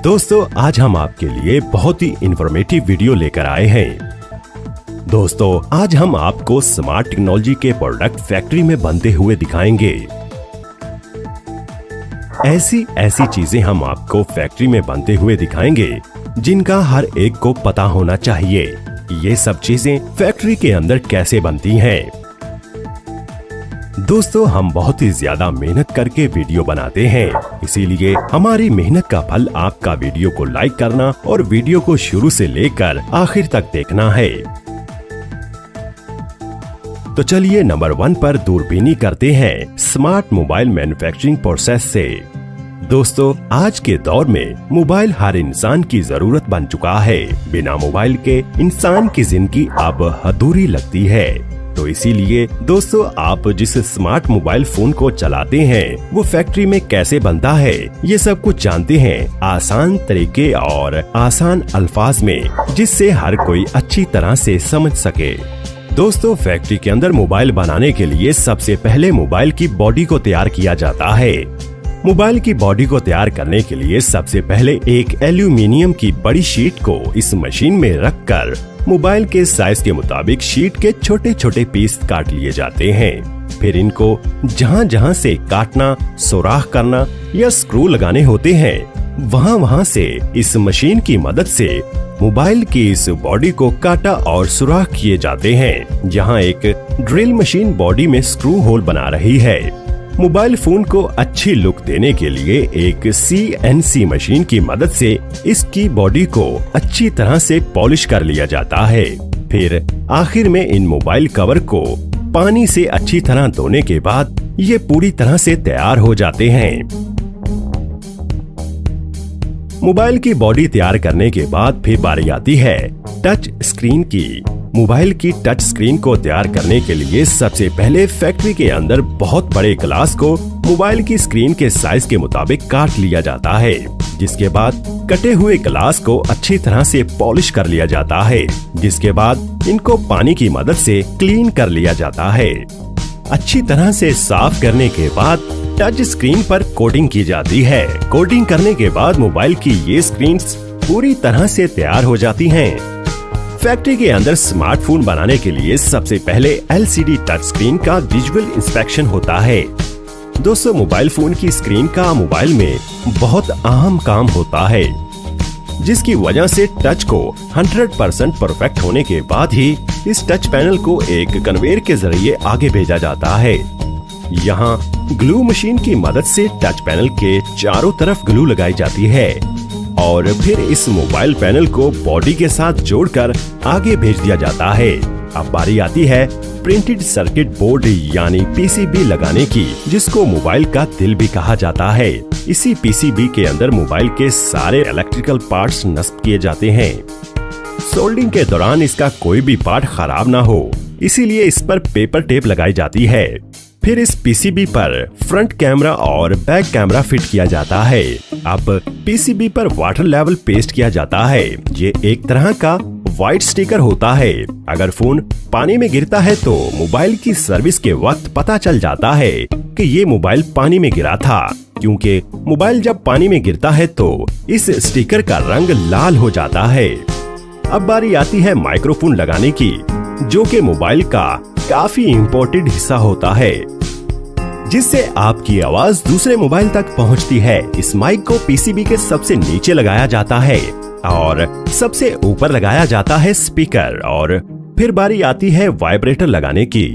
दोस्तों आज हम आपके लिए बहुत ही इंफॉर्मेटिव वीडियो लेकर आए हैं। दोस्तों आज हम आपको स्मार्ट टेक्नोलॉजी के प्रोडक्ट फैक्ट्री में बनते हुए दिखाएंगे। ऐसी चीजें हम आपको फैक्ट्री में बनते हुए दिखाएंगे जिनका हर एक को पता होना चाहिए। ये सब चीजें फैक्ट्री के अंदर कैसे बनती हैं। दोस्तों हम बहुत ही ज्यादा मेहनत करके वीडियो बनाते हैं, इसीलिए हमारी मेहनत का फल आपका वीडियो को लाइक करना और वीडियो को शुरू से लेकर आखिर तक देखना है। तो चलिए नंबर 1 पर दूरबीनी करते हैं स्मार्ट मोबाइल मैन्युफैक्चरिंग प्रोसेस से। दोस्तों आज के दौर में मोबाइल हर इंसान की जरूरत बन चुका है। बिना मोबाइल के इंसान की जिंदगी अब अधूरी लगती है। तो इसीलिए दोस्तों आप जिस स्मार्ट मोबाइल फोन को चलाते हैं वो फैक्ट्री में कैसे बनता है ये सब कुछ जानते हैं आसान तरीके और आसान अल्फाज में, जिससे हर कोई अच्छी तरह से समझ सके। दोस्तों फैक्ट्री के अंदर मोबाइल बनाने के लिए सबसे पहले मोबाइल की बॉडी को तैयार किया जाता है। मोबाइल की बॉडी को तैयार करने के लिए सबसे पहले एक एल्यूमिनियम की बड़ी शीट को इस मशीन में रखकर मोबाइल के साइज के मुताबिक शीट के छोटे छोटे पीस काट लिए जाते हैं। फिर इनको जहां जहां से काटना, सुराख करना या स्क्रू लगाने होते हैं वहां से इस मशीन की मदद से मोबाइल की इस बॉडी को काटा और सुराख किए जाते हैं, जहां एक ड्रिल मशीन बॉडी में स्क्रू होल बना रही है। मोबाइल फोन को अच्छी लुक देने के लिए एक CNC मशीन की मदद से इसकी बॉडी को अच्छी तरह से पॉलिश कर लिया जाता है। फिर आखिर में इन मोबाइल कवर को पानी से अच्छी तरह धोने के बाद ये पूरी तरह से तैयार हो जाते हैं। मोबाइल की बॉडी तैयार करने के बाद फिर बारी आती है टच स्क्रीन की। मोबाइल की टच स्क्रीन को तैयार करने के लिए सबसे पहले फैक्ट्री के अंदर बहुत बड़े ग्लास को मोबाइल की स्क्रीन के साइज के मुताबिक काट लिया जाता है, जिसके बाद कटे हुए ग्लास को अच्छी तरह से पॉलिश कर लिया जाता है, जिसके बाद इनको पानी की मदद से क्लीन कर लिया जाता है। अच्छी तरह से साफ करने के बाद टच स्क्रीन पर कोटिंग की जाती है। कोटिंग करने के बाद मोबाइल की ये स्क्रीन्स पूरी तरह से तैयार हो जाती हैं। फैक्ट्री के अंदर स्मार्टफोन बनाने के लिए सबसे पहले LCD टच स्क्रीन का विजुअल इंस्पेक्शन होता है। दोस्तों मोबाइल फोन की स्क्रीन का मोबाइल में बहुत अहम काम होता है, जिसकी वजह से टच को 100% परफेक्ट होने के बाद ही इस टच पैनल को एक कन्वेयर के जरिए आगे भेजा जाता है। यहाँ ग्लू मशीन की मदद से टच पैनल के चारों तरफ ग्लू लगाई जाती है और फिर इस मोबाइल पैनल को बॉडी के साथ जोड़कर आगे भेज दिया जाता है। अब बारी आती है प्रिंटेड सर्किट बोर्ड यानी PCB लगाने की, जिसको मोबाइल का दिल भी कहा जाता है। इसी PCB के अंदर मोबाइल के सारे इलेक्ट्रिकल पार्ट्स नस्ब किए जाते हैं। सोल्डिंग के दौरान इसका कोई भी पार्ट खराब ना हो, इसीलिए इस पर पेपर टेप लगाई जाती है। फिर इस PCB पर फ्रंट कैमरा और बैक कैमरा फिट किया जाता है। अब PCB पर वाटर लेवल पेस्ट किया जाता है। ये एक तरह का व्हाइट स्टिकर होता है। अगर फोन पानी में गिरता है तो मोबाइल की सर्विस के वक्त पता चल जाता है कि ये मोबाइल पानी में गिरा था, क्योंकि मोबाइल जब पानी में गिरता है तो इस स्टिकर का रंग लाल हो जाता है। अब बारी आती है माइक्रोफोन लगाने की, जो कि मोबाइल का काफी इम्पोर्टेंट हिस्सा होता है, जिससे आपकी आवाज दूसरे मोबाइल तक पहुंचती है। इस माइक को PCB के सबसे नीचे लगाया जाता है और सबसे ऊपर लगाया जाता है स्पीकर। और फिर बारी आती है वाइब्रेटर लगाने की।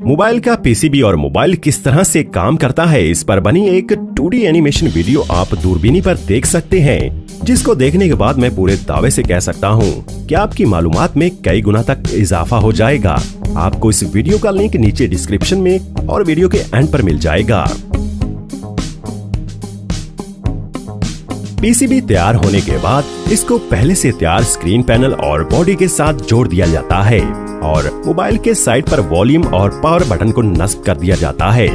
मोबाइल का PCB और मोबाइल किस तरह से काम करता है इस पर बनी एक 2D एनिमेशन वीडियो आप दूरबीनी पर देख सकते हैं, जिसको देखने के बाद मैं पूरे दावे से कह सकता हूँ कि आपकी मालूमात में कई गुना तक इजाफा हो जाएगा। आपको इस वीडियो का लिंक नीचे डिस्क्रिप्शन में और वीडियो के एंड पर मिल जाएगा। PCB तैयार होने के बाद इसको पहले से तैयार स्क्रीन पैनल और बॉडी के साथ जोड़ दिया जाता है और मोबाइल के साइड पर वॉल्यूम और पावर बटन को नस्ब कर दिया जाता है,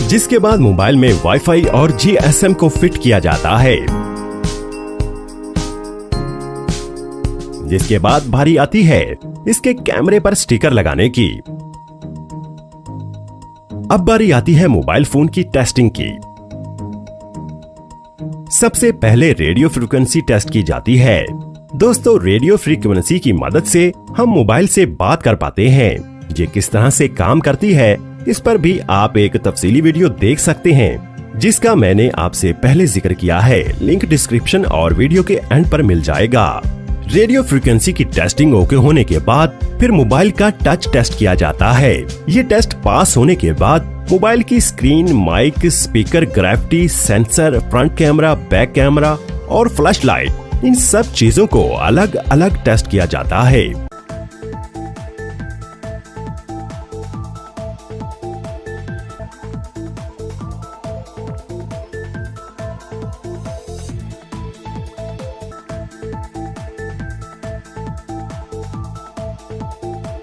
जिसके बाद मोबाइल में वाईफाई और GSM को फिट किया जाता है। जिसके बाद बारी आती है इसके कैमरे पर स्टिकर लगाने की। अब बारी आती है मोबाइल फोन की टेस्टिंग की। सबसे पहले रेडियो फ्रीक्वेंसी टेस्ट की जाती है। दोस्तों, रेडियो फ्रीक्वेंसी की मदद से हम मोबाइल से बात कर पाते हैं। ये किस तरह से काम करती है, इस पर भी आप एक तफसीली वीडियो देख सकते हैं, जिसका मैंने आपसे पहले जिक्र किया है। लिंक डिस्क्रिप्शन और वीडियो के एंड पर मिल जाएगा। रेडियो फ्रीक्वेंसी की टेस्टिंग ओके होने के बाद फिर मोबाइल का टच टेस्ट किया जाता है। ये टेस्ट पास होने के बाद मोबाइल की screen, mic, speaker, gravity sensor, front camera, back camera और फ्लैश लाइट, इन सब चीजों को अलग अलग टेस्ट किया जाता है।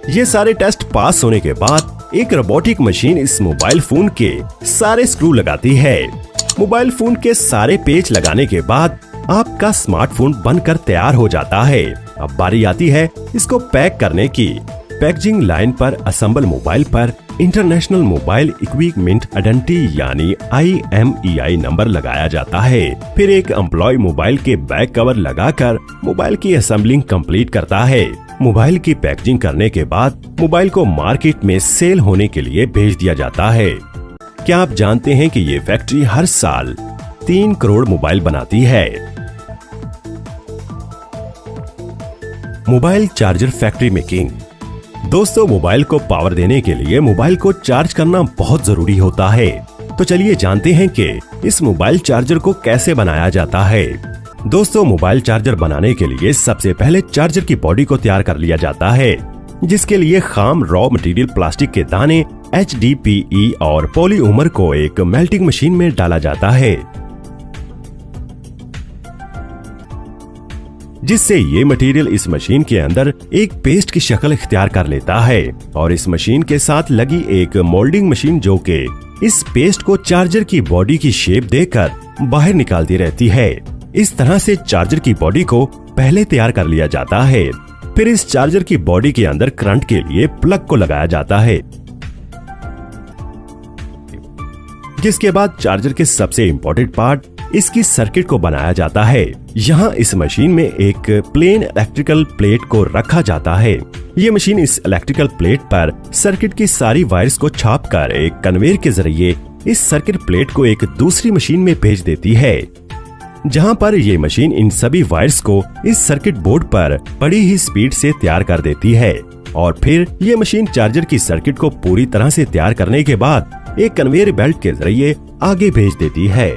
ये सारे टेस्ट पास होने के बाद एक रोबोटिक मशीन इस मोबाइल फोन के सारे स्क्रू लगाती है। मोबाइल फोन के सारे पेच लगाने के बाद आपका स्मार्टफोन बनकर तैयार हो जाता है। अब बारी आती है इसको पैक करने की। पैकेजिंग लाइन पर असेंबल मोबाइल पर इंटरनेशनल मोबाइल इक्विपमेंट आइडेंटिटी यानी IMEI नंबर लगाया जाता है। फिर एक एम्प्लॉय मोबाइल के बैक कवर लगाकर मोबाइल की असेंबलिंग कंप्लीट करता है। मोबाइल की पैकेजिंग करने के बाद मोबाइल को मार्केट में सेल होने के लिए भेज दिया जाता है। क्या आप जानते हैं कि ये फैक्ट्री हर साल 3 करोड़ मोबाइल बनाती है। Mobile charger factory making. दोस्तों, मोबाइल को पावर देने के लिए मोबाइल को चार्ज करना बहुत जरूरी होता है। तो चलिए जानते हैं कि इस मोबाइल चार्जर को कैसे बनाया जाता है। दोस्तों, मोबाइल चार्जर बनाने के लिए सबसे पहले चार्जर की बॉडी को तैयार कर लिया जाता है, जिसके लिए खाम रॉ मटेरियल प्लास्टिक के दाने HDPE और पॉलीमर को एक मेल्टिंग मशीन में डाला जाता है, जिससे ये मटेरियल इस मशीन के अंदर एक पेस्ट की शक्ल इख्तियार कर लेता है। और इस मशीन के साथ लगी एक मोल्डिंग मशीन जो कि इस पेस्ट को चार्जर की बॉडी की शेप देकर बाहर निकालती रहती है। इस तरह से चार्जर की बॉडी को पहले तैयार कर लिया जाता है। फिर इस चार्जर की बॉडी के अंदर करंट के लिए प्लग को लगाया जाता है, जिसके बाद चार्जर के सबसे इम्पोर्टेंट पार्ट इसकी सर्किट को बनाया जाता है। यहाँ इस मशीन में एक प्लेन इलेक्ट्रिकल प्लेट को रखा जाता है। ये मशीन इस इलेक्ट्रिकल प्लेट पर सर्किट की सारी वायर्स को छापकर एक कन्वेयर के जरिए इस सर्किट प्लेट को एक दूसरी मशीन में भेज देती है, जहाँ पर ये मशीन इन सभी वायर्स को इस सर्किट बोर्ड पर बड़ी ही स्पीड से तैयार कर देती है। और फिर ये मशीन चार्जर की सर्किट को पूरी तरह से तैयार करने के बाद एक कन्वेयर बेल्ट के जरिए आगे भेज देती है।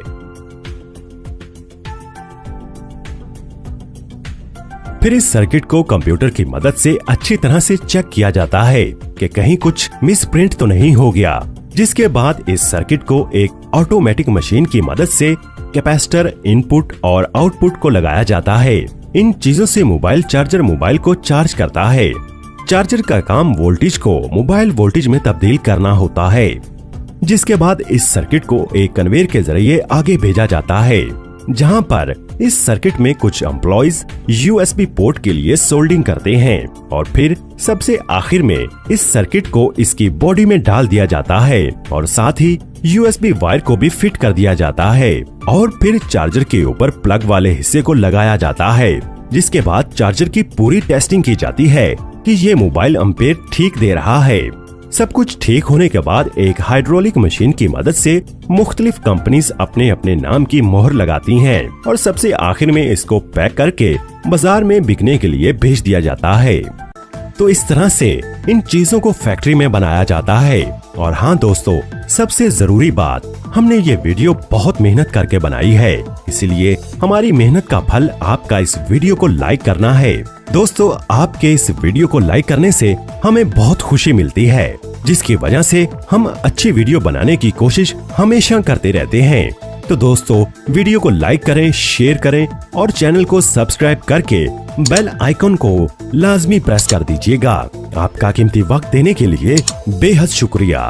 फिर इस सर्किट को कंप्यूटर की मदद से अच्छी तरह से चेक किया जाता है कि कहीं कुछ मिसप्रिंट तो नहीं हो गया, जिसके बाद इस सर्किट को एक ऑटोमेटिक मशीन की मदद से कैपेसिटर, इनपुट और आउटपुट को लगाया जाता है। इन चीजों से मोबाइल चार्जर मोबाइल को चार्ज करता है। चार्जर का काम वोल्टेज को मोबाइल वोल्टेज में तब्दील करना होता है, जिसके बाद इस सर्किट को एक कन्वेयर के जरिए आगे भेजा जाता है, जहां पर इस सर्किट में कुछ एम्प्लॉइज USB पोर्ट के लिए सोल्डिंग करते हैं। और फिर सबसे आखिर में इस सर्किट को इसकी बॉडी में डाल दिया जाता है और साथ ही USB वायर को भी फिट कर दिया जाता है। और फिर चार्जर के ऊपर प्लग वाले हिस्से को लगाया जाता है, जिसके बाद चार्जर की पूरी टेस्टिंग की जाती है कि ये मोबाइल एम्पेयर ठीक दे रहा है। सब कुछ ठीक होने के बाद एक हाइड्रोलिक मशीन की मदद से मुख्तलिफ कंपनीज अपने अपने नाम की मोहर लगाती हैं और सबसे आखिर में इसको पैक करके बाजार में बिकने के लिए भेज दिया जाता है। तो इस तरह से इन चीजों को फैक्ट्री में बनाया जाता है। और हाँ दोस्तों, सबसे जरूरी बात, हमने ये वीडियो बहुत मेहनत करके बनाई है, इसलिए हमारी मेहनत का फल आपका इस वीडियो को लाइक करना है। दोस्तों, आपके इस वीडियो को लाइक करने से हमें बहुत खुशी मिलती है, जिसकी वजह से हम अच्छी वीडियो बनाने की कोशिश हमेशा करते रहते हैं। तो दोस्तों, वीडियो को लाइक करें, शेयर करें और चैनल को सब्सक्राइब करके बेल आइकन को लाजमी प्रेस कर दीजिएगा। आपका कीमती वक्त देने के लिए बेहद शुक्रिया।